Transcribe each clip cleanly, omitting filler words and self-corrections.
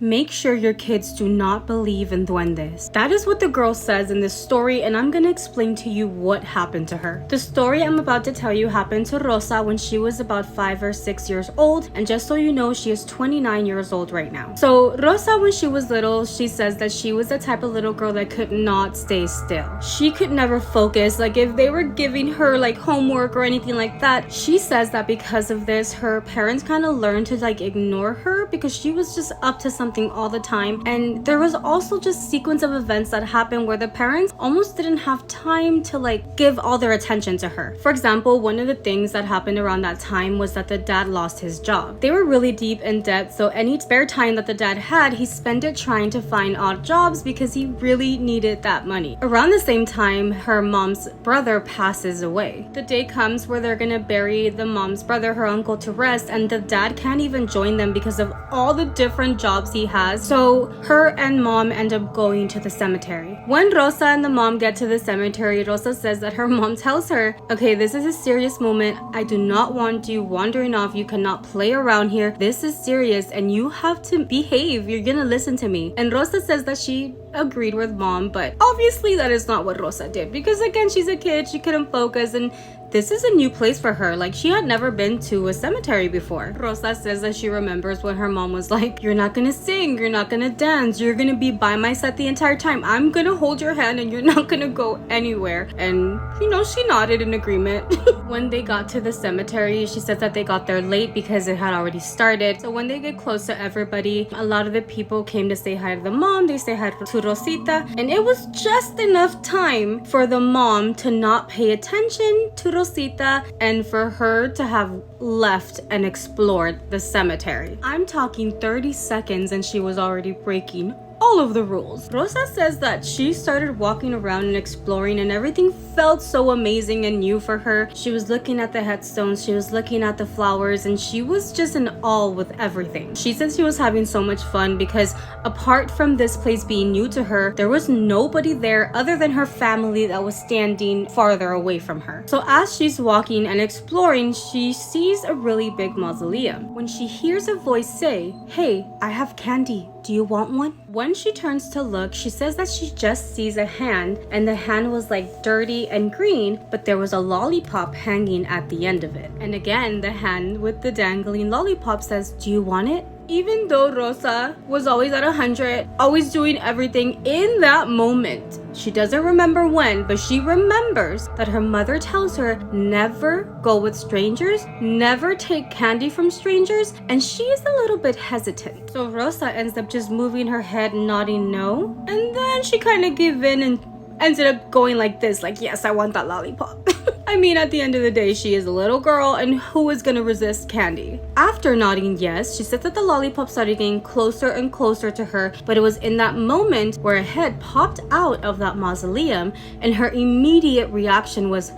Make sure your kids do not believe in duendes. That is what the girl says in this story, and I'm gonna explain to you what happened to her. The story I'm about to tell you happened to Rosa when she was about 5 or 6 years old, and just so you know, she is 29 years old right now. So Rosa, when she was little, she says that she was the type of little girl that could not stay still. She could never focus. Like if they were giving her like homework or anything like that, she says that because of this, her parents kind of learned to like ignore her because she was just up to something all the time. And there was also just sequence of events that happened where the parents almost didn't have time to like give all their attention to her. For example, one of the things that happened around that time was that the dad lost his job. They were really deep in debt, so any spare time that the dad had, he spent it trying to find odd jobs because he really needed that money. Around the same time, her mom's brother passes away. The day comes where they're gonna bury the mom's brother, her uncle, to rest, and the dad can't even join them because of all the different jobs he has. So her and mom end up going to the cemetery. When Rosa and the mom get to the cemetery, Rosa says that her mom tells her, okay, this is a serious moment. I do not want you wandering off. You cannot play around here. This is serious and you have to behave. You're gonna listen to me. And Rosa says that she agreed with mom, but obviously that is not what Rosa did because again, she's a kid. She couldn't focus and this is a new place for her. Like she had never been to a cemetery before. Rosa says that she remembers when her mom was like, you're not gonna sing, you're not gonna dance, you're gonna be by my side the entire time. I'm gonna hold your hand and you're not gonna go anywhere. And you know, she nodded in agreement. When they got to the cemetery, she says that they got there late because it had already started. So when they get close to everybody, a lot of the people came to say hi to the mom. They say hi to Rosita, and it was just enough time for the mom to not pay attention to Rosita and for her to have left and explored the cemetery. I'm talking 30 seconds and she was already breaking all of the rules. Rosa says that she started walking around and exploring and everything felt so amazing and new for her. She was looking at the headstones, she was looking at the flowers, and she was just in awe with everything. She said she was having so much fun because apart from this place being new to her, there was nobody there other than her family that was standing farther away from her. So as she's walking and exploring, she sees a really big mausoleum. When she hears a voice say, "Hey, I have candy. Do you want one?" When she turns to look, she says that she just sees a hand, and the hand was like dirty and green, but there was a lollipop hanging at the end of it. And again, the hand with the dangling lollipop says, "Do you want it?" Even though Rosa was always at 100, always doing everything in that moment, she doesn't remember when, but she remembers that her mother tells her never go with strangers, never take candy from strangers, and she is a little bit hesitant. So Rosa ends up just moving her head, nodding no, and then she kind of gave in and ended up going like this, like, yes, I want that lollipop. I mean, at the end of the day, she is a little girl, and who is gonna resist candy? After nodding yes, she said that the lollipop started getting closer and closer to her, but it was in that moment where a head popped out of that mausoleum, and her immediate reaction was,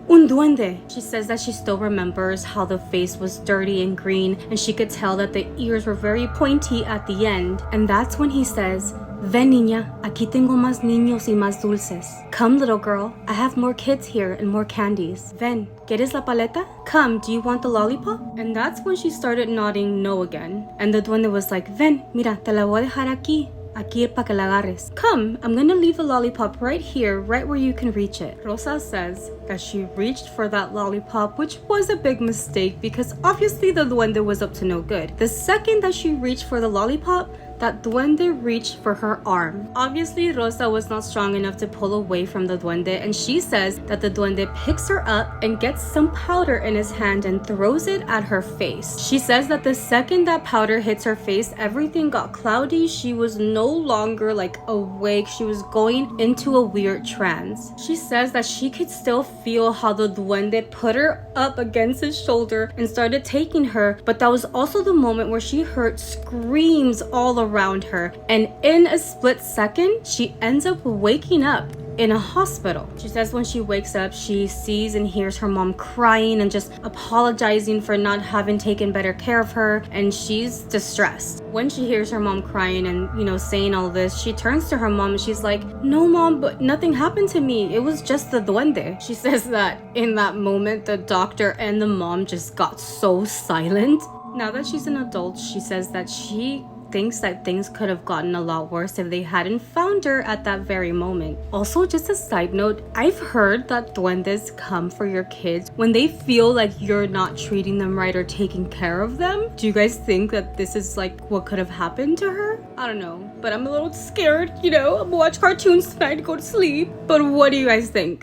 "Un duende." She says that she still remembers how the face was dirty and green, and she could tell that the ears were very pointy at the end. And that's when he says, "Ven, niña, aquí tengo más niños y más dulces. Come, little girl, I have more kids here and more candies. Ven, ¿quieres la paleta? Come, do you want the lollipop?" And that's when she started nodding no again. And the duende was like, "Ven, mira, te la voy a dejar aquí pa' que la agarres. Come, I'm gonna leave the lollipop right here, right where you can reach it." Rosa says that she reached for that lollipop, which was a big mistake because obviously the duende was up to no good. The second that she reached for the lollipop, that duende reached for her arm. Obviously, Rosa was not strong enough to pull away from the duende, and she says that the duende picks her up and gets some powder in his hand and throws it at her face. She says that the second that powder hits her face, everything got cloudy. She was no longer like awake. She was going into a weird trance. She says that she could still feel how the duende put her up against his shoulder and started taking her, but that was also the moment where she heard screams all around her, and in a split second she ends up waking up in a hospital. She says when she wakes up, she sees and hears her mom crying and just apologizing for not having taken better care of her, and she's distressed. When she hears her mom crying and, saying all this, she turns to her mom and she's like, "No, Mom, but nothing happened to me. It was just the duende." She says that in that moment, the doctor and the mom just got so silent. Now that she's an adult, she says that she thinks that things could have gotten a lot worse if they hadn't found her at that very moment. Also, just a side note, I've heard that duendes come for your kids when they feel like you're not treating them right or taking care of them. Do you guys think that this is like what could have happened to her? I don't know, but I'm a little scared, I'm gonna watch cartoons tonight to go to sleep. But what do you guys think?